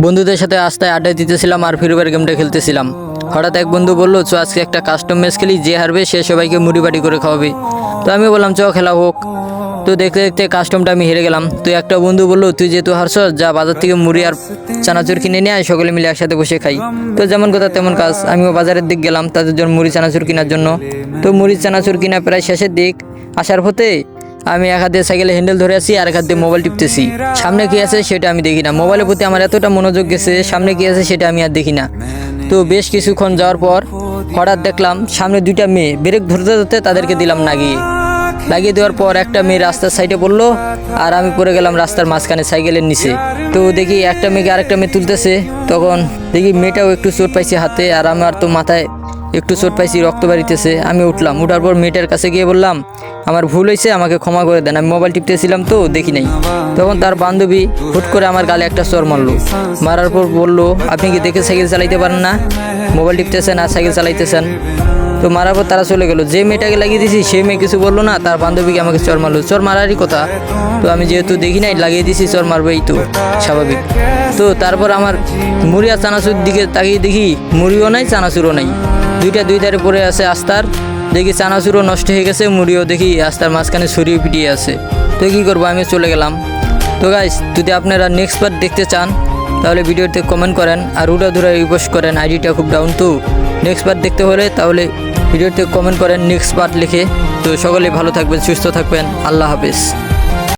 বন্ধুদের সাথে আস্তায় আড্ডা দিতেছিলাম আর ফ্রি ফায়ার গেমটা খেলতেছিলাম। হঠাৎ এক বন্ধু বললো চ আজকে একটা কাস্টম ম্যাচ খেলি, যে হারবে সে সবাইকে মুড়ি বাটি করে খাওয়াবে। তো আমি বললাম চ খেলা হোক। তো দেখতে দেখতে কাস্টমটা আমি হেরে গেলাম। তো একটা বন্ধু বললো তুই যেহেতু হারছস যা বাজার থেকে মুড়ি আর চানাচুর কিনে নিয়ে আয়, সকলে মিলে একসাথে বসে খাই। তো যেমন কথা তেমন কাজ, আমিও বাজারের দিক গেলাম তাদের জন্য মুড়ি চানাচুর কেনার জন্য। তো মুড়ি চানাচুর কিনা প্রায় শেষের দিক আসার পথে আমি এক হাত দিয়ে সাইকেলে হ্যান্ডেল ধরে আছি আর এক হাত দিয়ে মোবাইল টিপতেছি। সামনে কি আছে সেটা আমি দেখি না, মোবাইলের প্রতি আমার এতটা মনোযোগ গেছে সামনে কি আছে সেটা আমি আর দেখি না। তো বেশ কিছুক্ষণ যাওয়ার পর হঠাৎ দেখলাম সামনে দুইটা মেয়ে ব্রেক ধরতে ধরতে তাদেরকে দিলাম লাগিয়ে দেওয়ার পর একটা মেয়ে রাস্তার সাইডে পড়লো আর আমি পড়ে গেলাম রাস্তার মাঝখানে সাইকেলের নিচে। তো দেখি একটা মেয়েকে আরেকটা মেয়ে তুলতেছে, তখন দেখি মেয়েটাও একটু চোট পাইছে হাতে আর আমার তো মাথায় একটু চোট পাইছি, রক্ত বাড়িতেছে। আমি উঠলাম, উঠার পর মেয়েটার কাছে গিয়ে বললাম আমার ভুল হয়েছে, আমাকে ক্ষমা করে দেন, আমি মোবাইল টিপতেছিলাম তো দেখি নাই। তখন তার বান্ধবী হুট করে আমার গালে একটা চর মারলো, মারার পর বললো আপনি কি দেখে সাইকেল চালাইতে পারেন না, মোবাইল টিপতেছেন আর সাইকেল চালাইতেছেন। তো মারার পর তারা চলে গেলো। যে মেয়েটাকে লাগিয়ে দিয়েছি সেই মেয়ে কিছু বললো না, তার বান্ধবীকে আমাকে চর মারলো। চর মারারই কথা, তো আমি যেহেতু দেখি নাই লাগিয়ে দিয়েছি, চর মারবেই তো স্বাভাবিক। তো তারপর আমার মুড়ি আর চানাচুর দিকে তাকিয়ে দেখি মুড়িও নাই চানাচুরও নাই, দুইটা দুই ধারে পড়ে আছে আস্তার। দেখি চানাচুরও নষ্ট হয়ে গেছে, মুড়িও দেখি আস্তার মাঝখানে ছড়িয়ে পিটিয়ে আছে। তো কী করবো, আমি চলে গেলাম। তো গাইস, যদি আপনারা নেক্সট পার্ট দেখতে চান তাহলে ভিডিওতে কমেন্ট করেন আর উড়াধুরা রিপোস্ট করেন, আইডিটা খুব ডাউন। তো নেক্সট পার্ট দেখতে হলে তাহলে ভিডিওতে কমেন্ট করেন নেক্সট পার্ট লিখে। তো সকলে ভালো থাকবেন, সুস্থ থাকবেন, আল্লাহ হাফেজ।